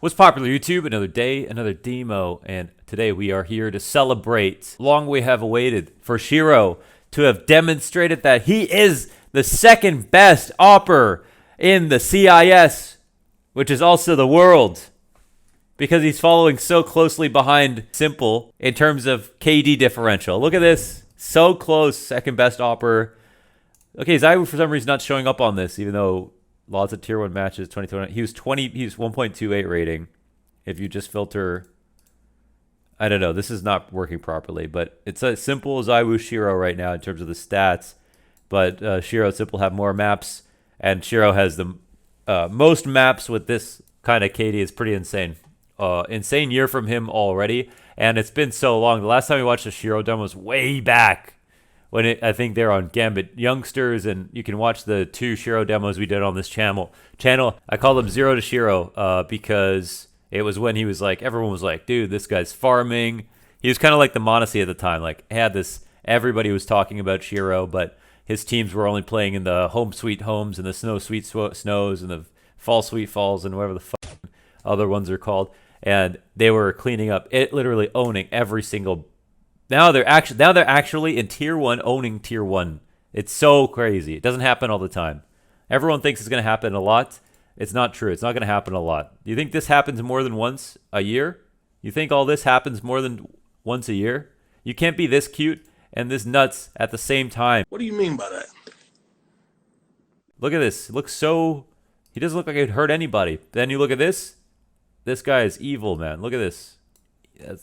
What's popular, YouTube? Another day, another demo, and today we are here to celebrate. Long we have awaited for Shiro to have demonstrated that he is the second best AWPer in the CIS, which is also the world, because he's following so closely behind Simple in terms of KD differential. Look at this, so close, second best AWPer. Okay, Zaiwu for some reason not showing up on this, even though lots of tier 1 matches, 2020. He was 1.28 rating. If you just filter, I don't know, this is not working properly, but it's as simple as Zaiwu Shiro right now in terms of the stats. But Shiro and Simple have more maps, and Shiro has the most maps with this kind of KD. Is pretty insane. Insane year from him already, and it's been so long. The last time we watched a Shiro demo was way back when I think they're on Gambit Youngsters, and you can watch the 2 Shiro demos we did on this channel. I call them Zero to Shiro because it was when he was like, everyone was like, dude, this guy's farming. He was kind of like the Monacy at the time. Like, had this, everybody was talking about Shiro, but his teams were only playing in the home sweet homes and the snow sweet snows and the fall sweet falls and whatever the fuck other ones are called. And they were cleaning up, it literally owning every single. Now they're actually in tier 1 owning tier 1. It's so crazy. It doesn't happen all the time. Everyone thinks it's going to happen a lot. It's not true. It's not going to happen a lot. Do you think this happens more than once a year? You think all this happens more than once a year? You can't be this cute and this nuts at the same time. What do you mean by that? Look at this. It looks so. He doesn't look like he'd hurt anybody. Then you look at this. This guy is evil, man. Look at this.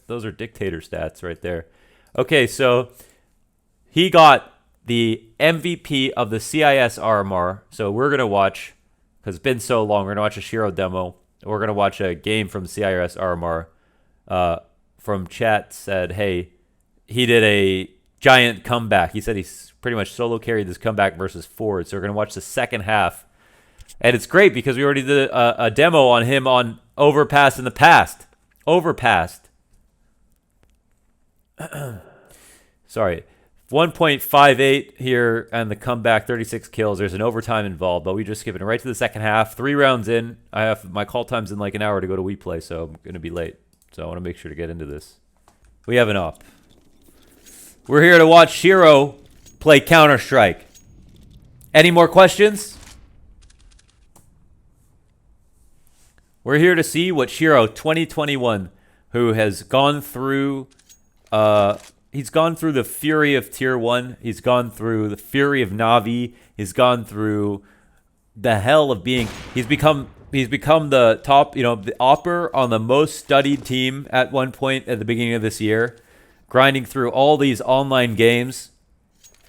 Those are dictator stats right there. Okay, so he got the MVP of the CIS RMR. So we're going to watch, because it's been so long, we're going to watch a Shiro demo. We're going to watch a game from CIS RMR. From chat said, hey, he did a giant comeback. He said he's pretty much solo carried this comeback versus ForZe. So we're going to watch the second half. And it's great because we already did a demo on him on overpass in the past. Overpassed. Sorry, 1.58 here and the comeback, 36 kills. There's an overtime involved, but we just skipping right to the second half. 3 rounds in. I have my call time's in like an hour to go to WePlay, so I'm gonna be late. So I want to make sure to get into this. We have an op. We're here to watch Shiro play Counter-Strike. Any more questions? We're here to see what Shiro 2021, who has gone through. He's gone through the fury of tier 1. He's gone through the fury of Navi. He's gone through the hell of being. He's become the top, the AWPer on the most studied team at one point at the beginning of this year, grinding through all these online games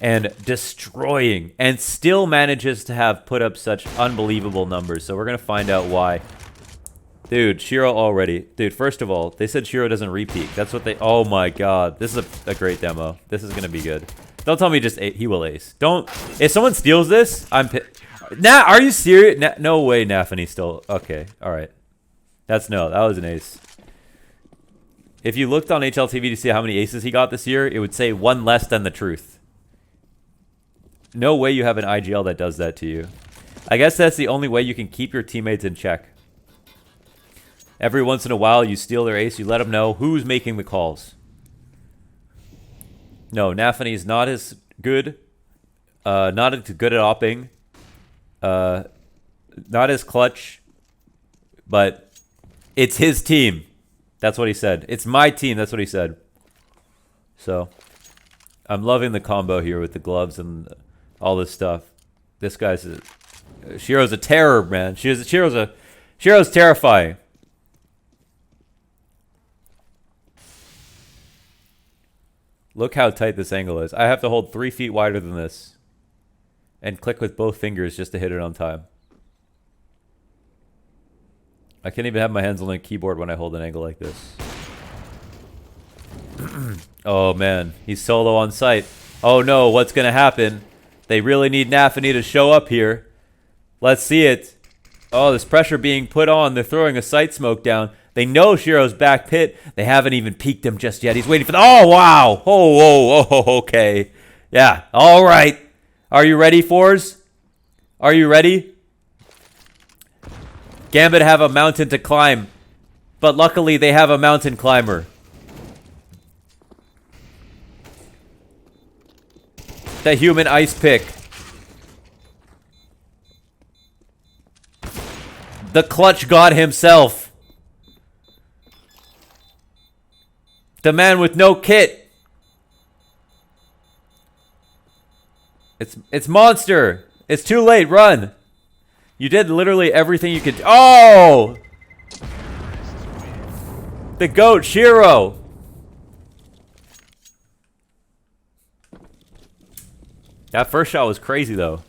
and destroying, and still manages to have put up such unbelievable numbers. So we're gonna find out why. Dude, Shiro already. Dude, first of all, they said Shiro doesn't repeat. That's what they. Oh my god. This is a great demo. This is going to be good. Don't tell me just he will ace. Don't. If someone steals this, I'm pissed. Nah, are you serious? No way, Nafany still. Okay, alright. That was an ace. If you looked on HLTV to see how many aces he got this year, it would say 1 less than the truth. No way you have an IGL that does that to you. I guess that's the only way you can keep your teammates in check. Every once in a while, you steal their ace. You let them know who's making the calls. No, Nafany's not as good. Not as good at AWPing. Not as clutch. But it's his team. That's what he said. It's my team. That's what he said. So, I'm loving the combo here with the gloves and all this stuff. This guy's Shiro's a terror, man. Shiro's terrifying. Look how tight this angle is. I have to hold 3 feet wider than this. And click with both fingers just to hit it on time. I can't even have my hands on the keyboard when I hold an angle like this. Oh man, he's solo on site. Oh no, what's gonna happen? They really need Nafany to show up here. Let's see it. Oh, there's pressure being put on. They're throwing a site smoke down. They know Shiro's back pit. They haven't even peeked him just yet. He's waiting for the... Oh, wow. Oh, okay. Yeah, all right. Are you ready, ForZe? Are you ready? Gambit have a mountain to climb. But luckily, they have a mountain climber. The human ice pick. The clutch god himself. The man with no kit. It's monster. It's too late. Run. You did literally everything you could. Oh! The GOAT, Shiro. That first shot was crazy, though.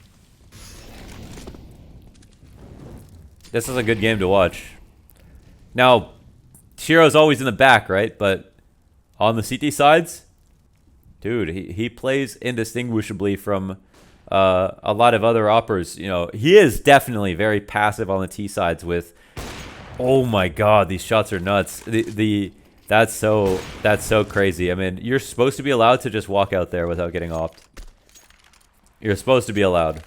This is a good game to watch. Now, Shiro's always in the back, right? But on the CT sides, dude, he plays indistinguishably from a lot of other awpers. You know, he is definitely very passive on the T sides with. Oh my God, these shots are nuts. That's so crazy. I mean, you're supposed to be allowed to just walk out there without getting offed. You're supposed to be allowed.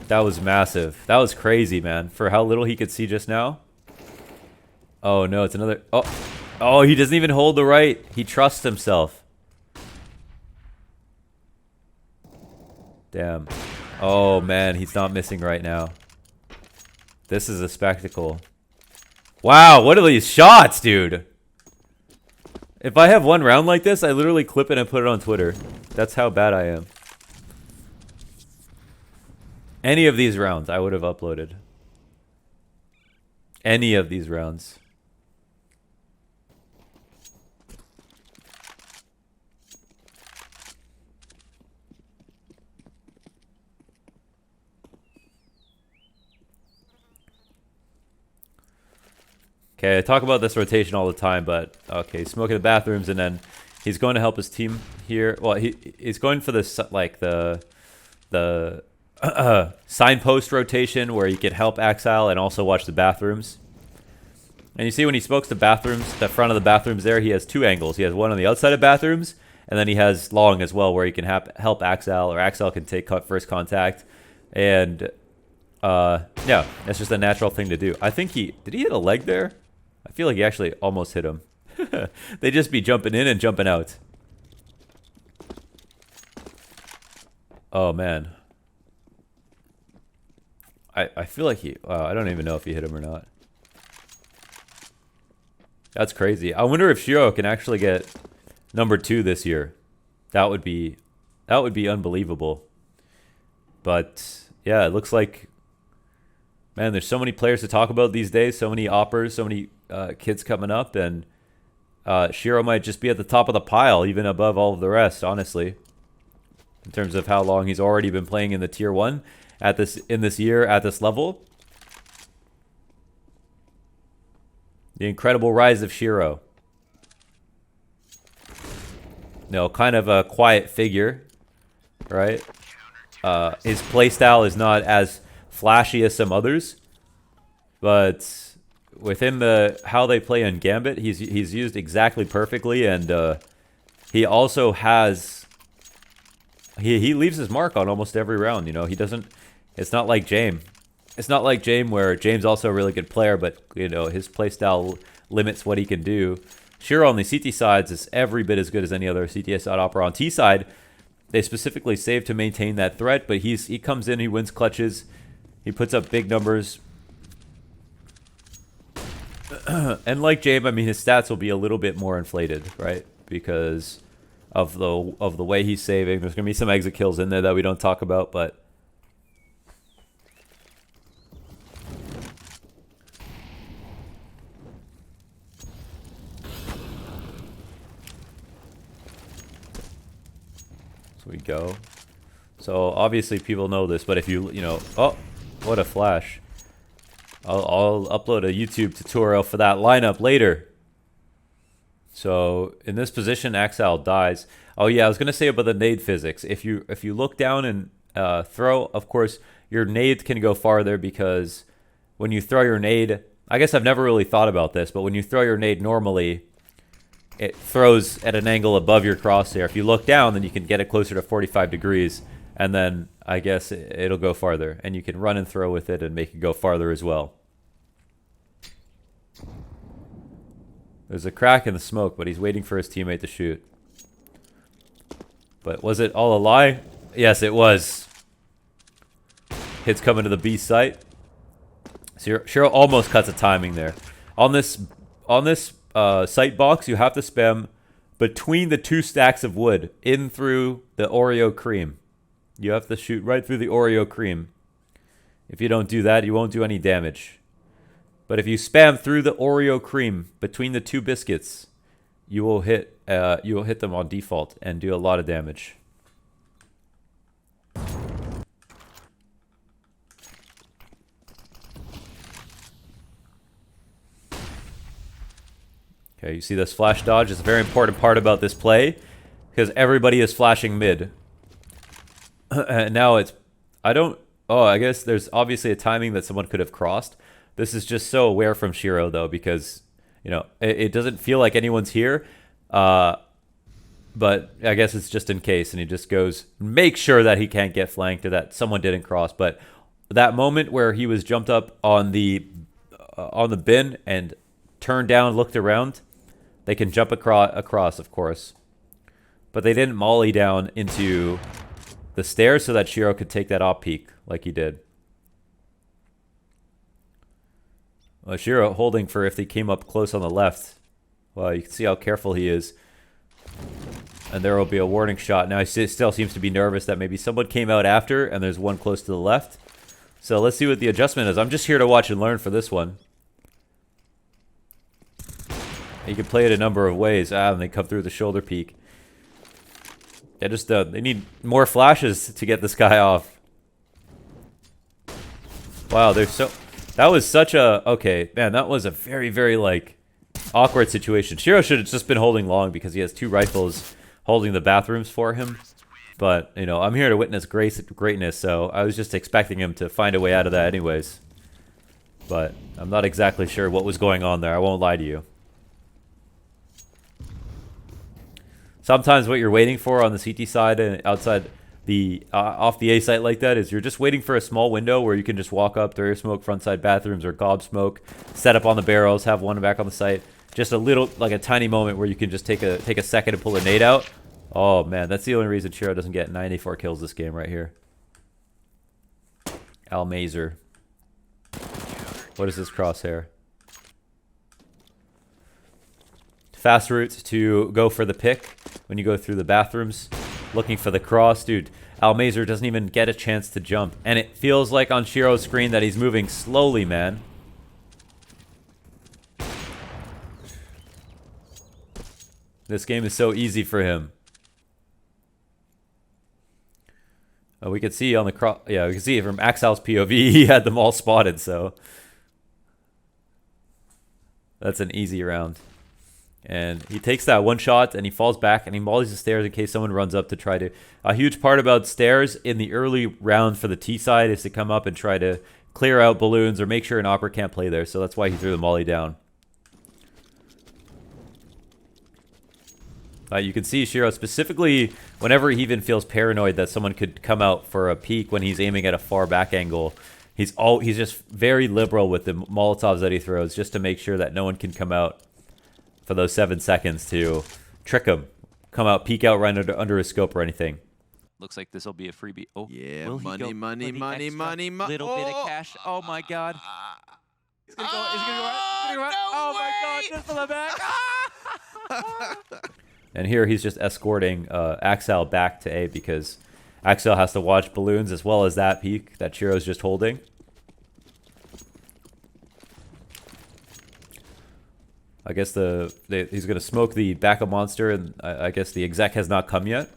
That was massive. That was crazy, man. For how little he could see just now. Oh no, it's another. Oh, he doesn't even hold the right. He trusts himself. Damn. Oh man, he's not missing right now. This is a spectacle. Wow, what are these shots, dude? If I have one round like this, I literally clip it and put it on Twitter. That's how bad I am. Any of these rounds, I would have uploaded. Any of these rounds. Okay, I talk about this rotation all the time, but okay, he's smoking the bathrooms, and then he's going to help his team here. Well, he's going for this like the signpost rotation where he can help Axile and also watch the bathrooms. And you see when he smokes the bathrooms, the front of the bathrooms there, he has two angles. He has one on the outside of bathrooms, and then he has long as well where he can help Axile, or Axile can take first contact. And yeah, that's just a natural thing to do. I think did he hit a leg there? I feel like he actually almost hit him. They just be jumping in and jumping out. Oh man. I feel like I don't even know if he hit him or not. That's crazy. I wonder if Shiro can actually get #2 this year. That would be unbelievable. But yeah, it looks like, man, there's so many players to talk about these days, so many awpers, so many kids coming up, and Shiro might just be at the top of the pile, even above all of the rest, honestly, in terms of how long he's already been playing in the Tier 1 in this year at this level. The incredible rise of Shiro. No, kind of a quiet figure, right? His playstyle is not as flashy as some others, but within how they play in Gambit, he's used exactly perfectly, and he also has he leaves his mark on almost every round. You know, he doesn't. It's not like James. It's not like James, where James also a really good player, but you know his playstyle limits what he can do. Shiro on the CT sides is every bit as good as any other CTS awper. On T side, they specifically save to maintain that threat, but he comes in, he wins clutches, he puts up big numbers. And like James, I mean, his stats will be a little bit more inflated, right? Because of the way he's saving. There's gonna be some exit kills in there that we don't talk about, but we go. So obviously people know this, but if you know, oh, what a flash. I'll upload a YouTube tutorial for that lineup later. So in this position, Axile dies. Oh yeah, I was gonna say about the nade physics. If you look down and throw, of course your nade can go farther, because when you throw your nade, I guess I've never really thought about this, but when you throw your nade normally, it throws at an angle above your crosshair. If you look down, then you can get it closer to 45 degrees, and then I guess it'll go farther, and you can run and throw with it and make it go farther as well. There's a crack in the smoke, but he's waiting for his teammate to shoot. But was it all a lie? Yes, it was. Hits coming to the B site. Shiro almost cuts a timing there. On this site box, you have to spam between the 2 stacks of wood in through the Oreo cream. You have to shoot right through the Oreo cream. If you don't do that, you won't do any damage. But if you spam through the Oreo cream between the 2 biscuits, you will hit them on default and do a lot of damage. Okay, you see this flash dodge is a very important part about this play because everybody is flashing mid. And now it's, I guess there's obviously a timing that someone could have crossed. This is just so aware from Shiro though, because, you know, it doesn't feel like anyone's here. But I guess it's just in case, and he just goes, make sure that he can't get flanked or that someone didn't cross. But that moment where he was jumped up on the bin and turned down, looked around, they can jump across, of course. But they didn't molly down into the stairs so that Shiro could take that op peek like he did. Well, Shiro holding for if they came up close on the left. Well, you can see how careful he is. And there will be a warning shot. Now he still seems to be nervous that maybe someone came out after and there's one close to the left. So let's see what the adjustment is. I'm just here to watch and learn for this one. You can play it a number of ways. And they come through the shoulder peek. They need more flashes to get this guy off. Wow, that was such a, okay, man, that was a very, very, like, awkward situation. Shiro should have just been holding long because he has 2 rifles holding the bathrooms for him. But, you know, I'm here to witness greatness, so I was just expecting him to find a way out of that anyways. But I'm not exactly sure what was going on there. I won't lie to you. Sometimes what you're waiting for on the CT side and outside the off the A site like that is you're just waiting for a small window where you can just walk up, throw your smoke frontside bathrooms or gob smoke, set up on the barrels, have one back on the site. Just a little, like a tiny moment where you can just take a second to pull a nade out. Oh man, that's the only reason Shiro doesn't get 94 kills this game right here. Almazer. What is this crosshair? Fast route to go for the pick when you go through the bathrooms. Looking for the cross. Dude, Almazer doesn't even get a chance to jump. And it feels like on Shiro's screen that he's moving slowly, man. This game is so easy for him. We can see on the cross. Yeah, we can see from Axel's POV, he had them all spotted, so. That's an easy round. And he takes that one shot and he falls back and he mollies the stairs in case someone runs up to try to... A huge part about stairs in the early round for the T side is to come up and try to clear out balloons or make sure an opera can't play there. So that's why he threw the molly down. You can see Shiro specifically whenever he even feels paranoid that someone could come out for a peek when he's aiming at a far back angle. He's just very liberal with the Molotovs that he throws just to make sure that no one can come out for those 7 seconds to trick him, come out, peek out right under his scope or anything. Looks like this will be a freebie. Oh, yeah, money. Little bit of cash. Oh my God. He's gonna go. He's gonna go right. Oh my God! Just on the back. And here he's just escorting Axel back to A because Axel has to watch balloons as well as that peek that Shiro's just holding. I guess he's going to smoke the backup monster, and I guess the exec has not come yet.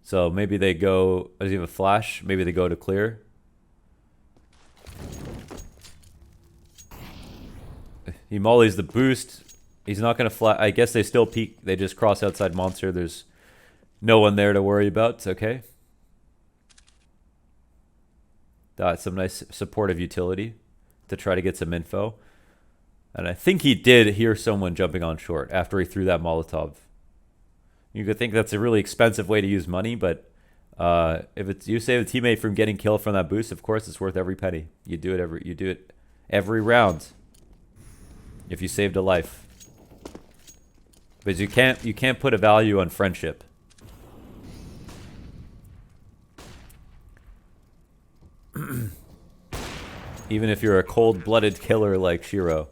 So maybe they go... Does he have a flash? Maybe they go to clear. He mollies the boost. He's not going to flash. I guess they still peek. They just cross outside monster. There's no one there to worry about. It's okay. That's some nice supportive utility to try to get some info. And I think he did hear someone jumping on short after he threw that Molotov. You could think that's a really expensive way to use money, but if you save a teammate from getting killed from that boost, of course it's worth every penny. You do it every round. if you saved a life. Because you can't put a value on friendship. Even if you're a cold-blooded killer like Shiro.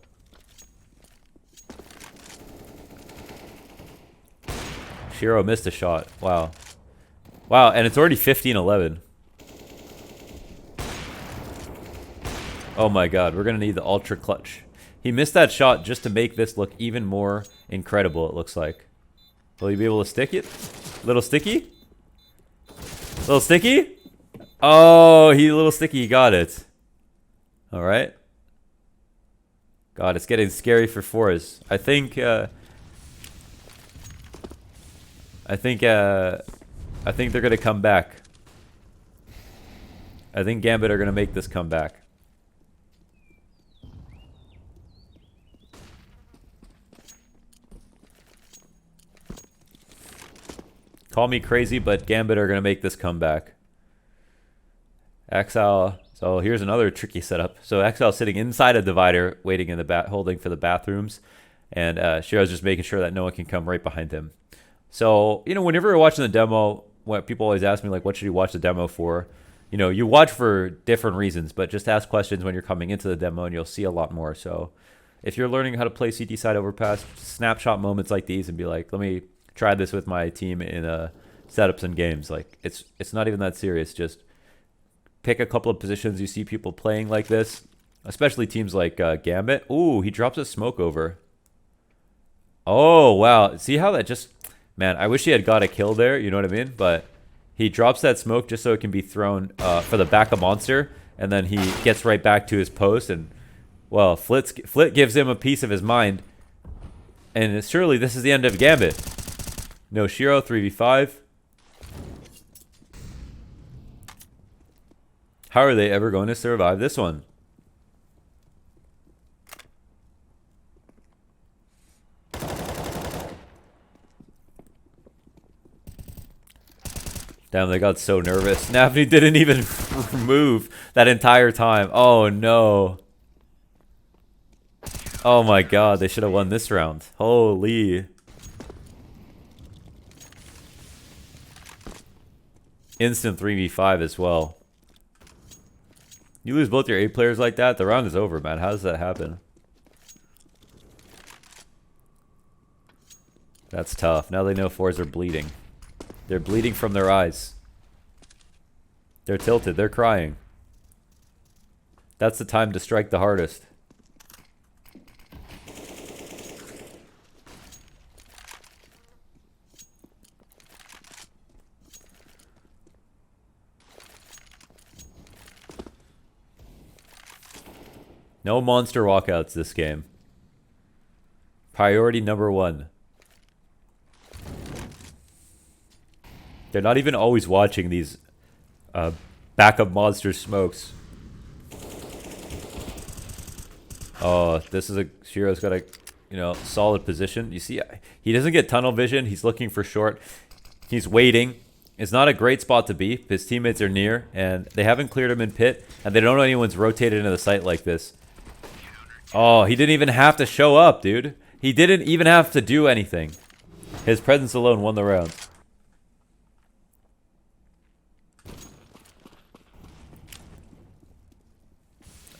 Shiro missed a shot. Wow. Wow, and it's already 15-11. Oh my god, we're gonna need the ultra clutch. He missed that shot just to make this look even more incredible, it looks like. Will he be able to stick it? Little sticky? Little sticky? Oh, little sticky, he got it. Alright. God, it's getting scary for ForZe. I think they're gonna come back. I think Gambit are gonna make this comeback. Call me crazy, but Gambit are gonna make this comeback. Exile. So here's another tricky setup. So Exile sitting inside a divider, waiting in the holding for the bathrooms, and Shiro's just making sure that no one can come right behind him. So whenever you're watching the demo, what people always ask me, like, what should you watch the demo for? You watch for different reasons, but just ask questions when you're coming into the demo, and you'll see a lot more. So if you're learning how to play CT side overpass, snapshot moments like these, and be like, let me try this with my team in setups and games. Like it's not even that serious. Just pick a couple of positions you see people playing like this, especially teams like Gambit. Ooh, he drops a smoke over. Oh, wow. See how that just... Man, I wish he had got a kill there, you know what I mean? But he drops that smoke just so it can be thrown for the backup monster, and then he gets right back to his post, and, well, Flit gives him a piece of his mind, and surely this is the end of Gambit. No Shiro, 3v5. How are they ever going to survive this one? Damn, they got so nervous. Navny didn't even move that entire time. Oh, no. Oh, my God. They should have won this round. Holy. Instant 3v5 as well. You lose both your A players like that, the round is over, man. How does that happen? That's tough. Now they know ForZe are bleeding. They're bleeding from their eyes. They're tilted. They're crying. That's the time to strike the hardest. No monster walkouts this game. Priority number 1. They're not even always watching these backup monster smokes. Oh, this is Shiro's got a solid position. You see, he doesn't get tunnel vision. He's looking for short. He's waiting. It's not a great spot to be. His teammates are near, and they haven't cleared him in pit, and they don't know anyone's rotated into the site like this. Oh, he didn't even have to show up, dude. He didn't even have to do anything. His presence alone won the round.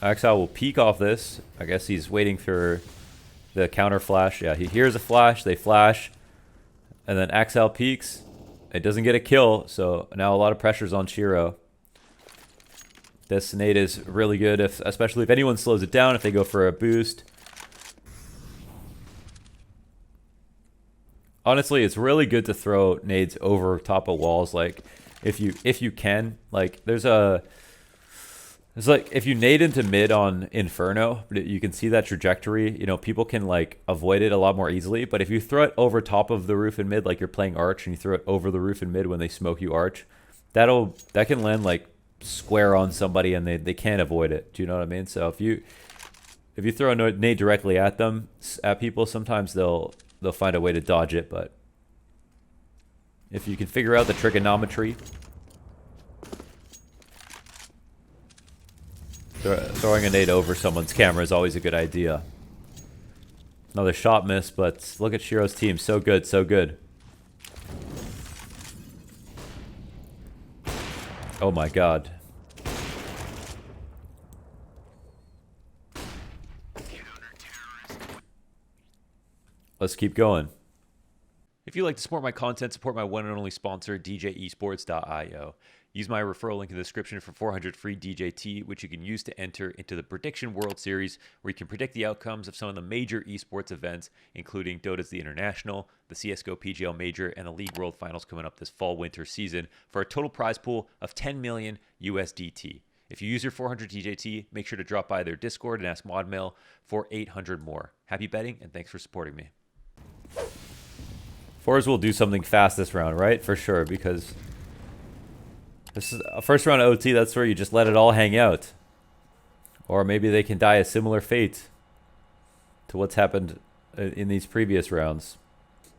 Exile will peek off this. I guess he's waiting for the counter flash. Yeah, he hears a flash. They flash. And then Exile peeks. It doesn't get a kill, so now a lot of pressure's on Shiro. This nade is really good, especially if anyone slows it down, if they go for a boost. Honestly, it's really good to throw nades over top of walls, like if you can. Like it's like if you nade into mid on Inferno, you can see that trajectory. People can like avoid it a lot more easily. But if you throw it over top of the roof in mid, like you're playing Arch, and you throw it over the roof in mid when they smoke you Arch, that can land like square on somebody, and they can't avoid it. Do you know what I mean? So if you throw a nade directly at people, sometimes they'll find a way to dodge it. But if you can figure out the trigonometry, throwing a nade over someone's camera is always a good idea. Another shot miss, but look at Shiro's team. So good, so good. Oh my god. Let's keep going. If you'd like to support my content, support my one and only sponsor, DJEsports.io. Use my referral link in the description for 400 free DJT, which you can use to enter into the Prediction World Series, where you can predict the outcomes of some of the major esports events, including Dota's The International, the CSGO PGL Major, and the League World Finals coming up this fall-winter season, for a total prize pool of 10 million USDT. If you use your 400 DJT, make sure to drop by their Discord and ask ModMail for 800 more. Happy betting, and thanks for supporting me. ForZe will do something fast this round, right? For sure, because this is a first round OT. That's where you just let it all hang out. Or maybe they can die a similar fate to what's happened in these previous rounds.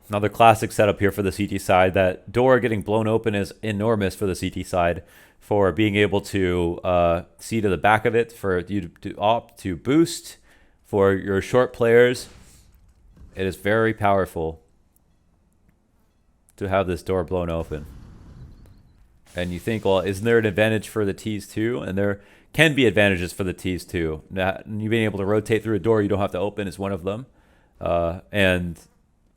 Another classic setup here for the CT side. That door getting blown open is enormous for the CT side, for being able to see to the back of it, for you to opt to boost for your short players. It is very powerful to have this door blown open. And you think, well, isn't there an advantage for the T's too? And there can be advantages for the T's too. You being able to rotate through a door you don't have to open is one of them. And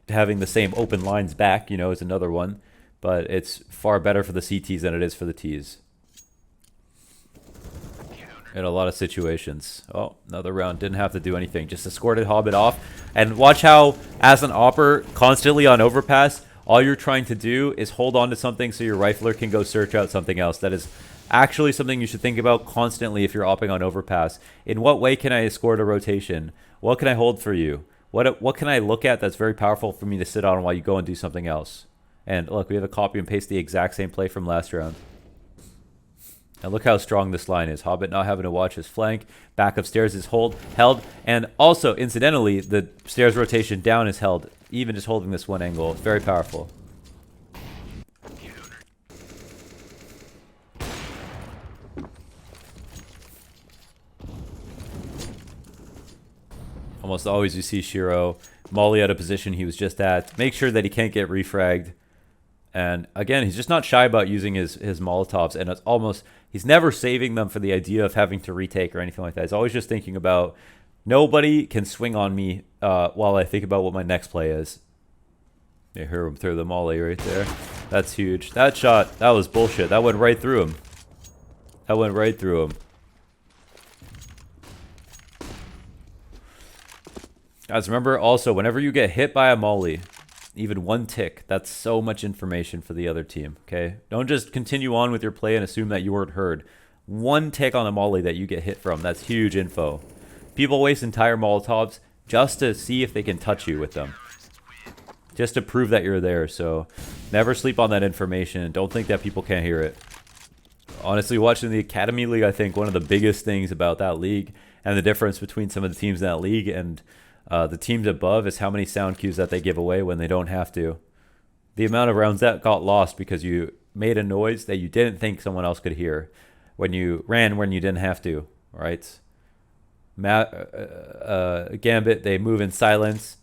having the same open lines back, you know, is another one. But it's far better for the CTs than it is for the T's in a lot of situations. Oh, another round. Didn't have to do anything. Just escorted Hobbit off. And watch how, as an AWPer, constantly on overpass, all you're trying to do is hold on to something so your rifler can go search out something else. That is actually something you should think about constantly if you're AWPing on overpass. In what way can I escort a rotation? What can I hold for you? What can I look at that's very powerful for me to sit on while you go and do something else? And look, we have a copy and paste the exact same play from last round. And look how strong this line is. Hobbit not having to watch his flank. Back of stairs is held. And also, incidentally, the stairs rotation down is held. Even just holding this one angle. It's very powerful. Almost always you see Shiro molly out of position he was just at. Make sure that he can't get refragged. And again, he's just not shy about using his Molotovs. And it's almost... He's never saving them for the idea of having to retake or anything like that. He's always just thinking about, nobody can swing on me while I think about what my next play is. You hear him throw the molly right there. That's huge. That shot, that was bullshit. That went right through him. That went right through him. Guys, remember also, whenever you get hit by a molly, even one tick, that's so much information for the other team, okay? Don't just continue on with your play and assume that you weren't heard. One tick on a molly that you get hit from, that's huge info. People waste entire Molotovs just to see if they can touch you with them. Just to prove that you're there, so never sleep on that information. Don't think that people can't hear it. Honestly, watching the Academy League, I think one of the biggest things about that league and the difference between some of the teams in that league and the teams above is how many sound cues that they give away when they don't have to. The amount of rounds that got lost because you made a noise that you didn't think someone else could hear. When you ran when you didn't have to, right? Gambit, they move in silence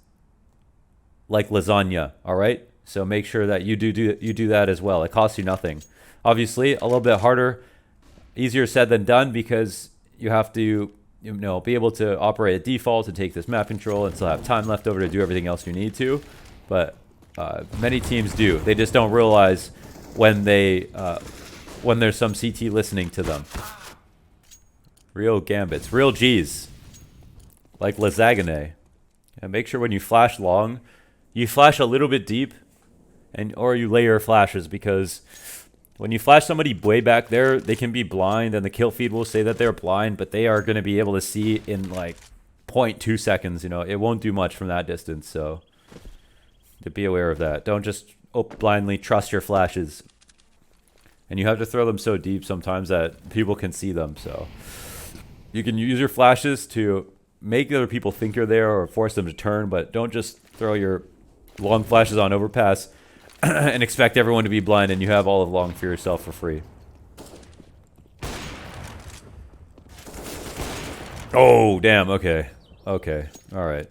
like lasagna, all right? So make sure that you do that as well. It costs you nothing. Obviously, a little bit harder, easier said than done because you have to be able to operate at default and take this map control and still have time left over to do everything else you need to. But many teams do. They just don't realize when there's some CT listening to them. Real Gambits. Real G's. Like lasagna. And make sure when you flash long, you flash a little bit deep or you layer flashes, because when you flash somebody way back there, they can be blind, and the kill feed will say that they're blind, but they are going to be able to see in like 0.2 seconds. You know, it won't do much from that distance, so to be aware of that. Don't just blindly trust your flashes. And you have to throw them so deep sometimes that people can see them, so you can use your flashes to make other people think you're there or force them to turn, but don't just throw your long flashes on overpass and expect everyone to be blind and you have all of long for yourself for free. Oh, damn. Okay. Okay. All right.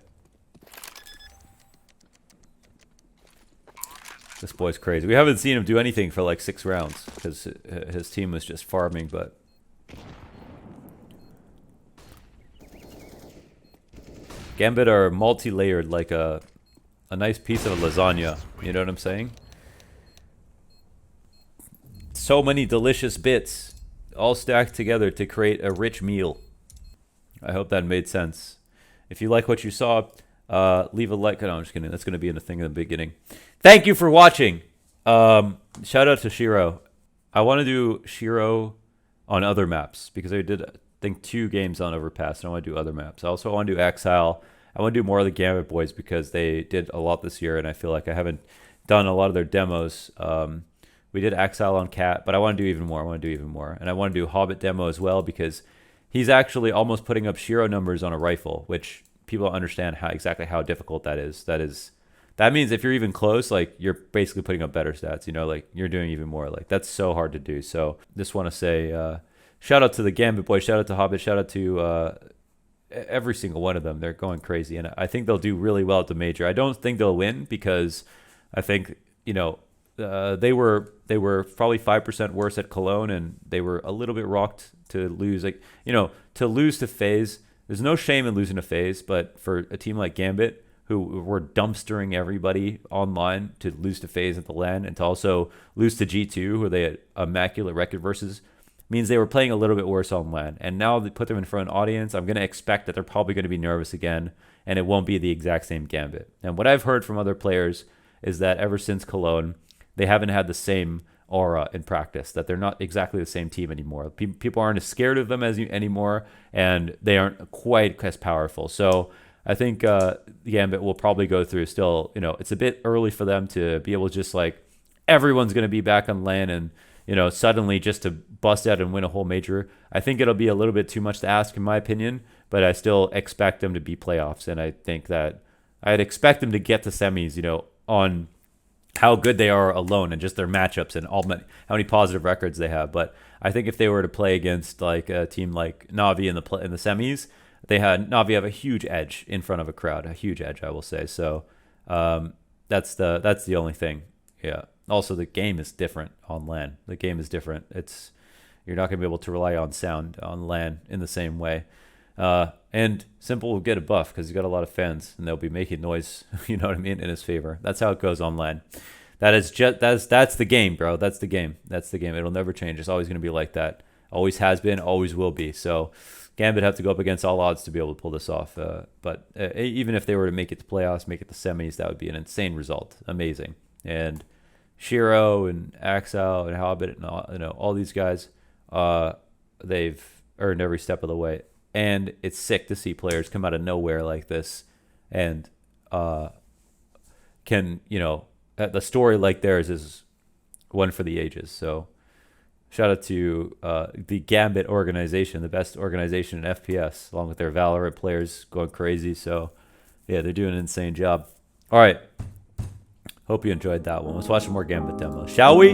This boy's crazy. We haven't seen him do anything for like 6 rounds because his team was just farming, but... Gambit are multi-layered like a nice piece of lasagna. You know what I'm saying? So many delicious bits all stacked together to create a rich meal. I hope that made sense. If you like what you saw, leave a like. No, I'm just kidding. That's going to be in the thing in the beginning. Thank you for watching. Shout out to Shiro. I want to do Shiro on other maps because I did, I think, 2 games on Overpass, and I want to do other maps. I also want to do Exile. I want to do more of the Gambit boys because they did a lot this year, and I feel like I haven't done a lot of their demos. We did Exile on Cat, but I want to do even more. I want to do even more. And I want to do Hobbit demo as well because he's actually almost putting up Shiro numbers on a rifle, which people don't understand exactly how difficult that is. That means if you're even close, like, you're basically putting up better stats, you know, like, you're doing even more. Like, that's so hard to do. So just want to say shout out to the Gambit boys, shout out to Hobbit, shout out to every single one of them. They're going crazy, and I think they'll do really well at the major. I don't think they'll win because I think, you know, they were probably 5% worse at Cologne, and they were a little bit rocked to lose. Like, you know, to lose to FaZe, there's no shame in losing to FaZe, but for a team like Gambit, who were dumpstering everybody online, to lose to FaZe at the LAN, and to also lose to G2, who they had immaculate record versus, means they were playing a little bit worse on LAN. And now they put them in front of an audience, I'm going to expect that they're probably going to be nervous again, and it won't be the exact same Gambit. And what I've heard from other players is that ever since Cologne, they haven't had the same aura in practice, that they're not exactly the same team anymore. People aren't as scared of them anymore, and they aren't quite as powerful. So I think the Gambit will probably go through still, you know, it's a bit early for them to be able to just like, everyone's going to be back on LAN and, you know, suddenly just to bust out and win a whole major. I think it'll be a little bit too much to ask, in my opinion, but I still expect them to be playoffs. And I think that I'd expect them to get to semis, you know, on how good they are alone and just their matchups and how many positive records they have. But I think if they were to play against like a team like Navi in the semis, Navi have a huge edge in front of a crowd, a huge edge, I will say. So that's the only thing. Yeah. Also, the game is different on LAN. The game is different. You're not going to be able to rely on sound on LAN in the same way. And Simple will get a buff because he's got a lot of fans, and they'll be making noise, you know what I mean, in his favor. That's how it goes on LAN. That's the game, bro. That's the game. That's the game. It'll never change. It's always going to be like that. Always has been, always will be. So Gambit have to go up against all odds to be able to pull this off. But even if they were to make it to playoffs, make it to semis, that would be an insane result. Amazing. And Shiro and Axel and Hobbit and all these guys, they've earned every step of the way. And it's sick to see players come out of nowhere like this and can, you know, the story like theirs is one for the ages. So shout out to the Gambit organization, the best organization in FPS, along with their Valorant players going crazy. So yeah, they're doing an insane job. All right. Hope you enjoyed that one. Let's watch some more Gambit demos, shall we?